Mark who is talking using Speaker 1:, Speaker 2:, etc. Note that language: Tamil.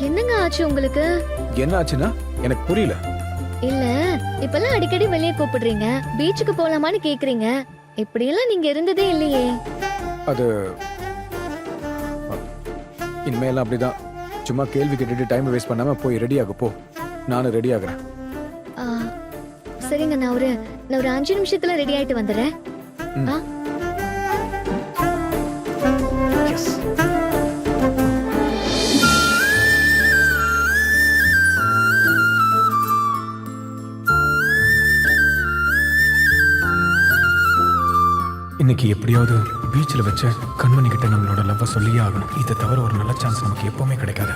Speaker 1: என்னங்க ஆச்சு உங்களுக்கு?
Speaker 2: என்ன ஆச்சுன்னா எனக்கு புரியல.
Speaker 1: இல்ல, இப்பெல்லாம் அடிக்கடி வெளியே கூப்பிடுறீங்க, பீச்சுக்கு போலாமான்னு கேக்குறீங்க. இப்படியெல்லாம் நீங்க இருந்ததே இல்லையே.
Speaker 2: அது இனிமேலாம் அப்படிதான். சும்மா கேள்வி கேட்டுட்டு டைம் வேஸ்ட் பண்ணாம போய் ரெடி ஆகு போ. நானும் ரெடி ஆகுறேன்.
Speaker 1: ஆ, சரிங்க, நான் ஒரு 5 நிமிஷத்துல ரெடி ஆயிட்டு வந்துடுறேன்.
Speaker 2: ம்.
Speaker 1: ஆ,
Speaker 3: இன்னைக்கு எப்படியாவது பீச்சில் வச்ச கண்மணி கிட்ட நம்மளோட லவ்வை சொல்லியே ஆகணும். இதை தவிர ஒரு நல்ல சான்ஸ் நமக்கு எப்பவுமே கிடைக்காது.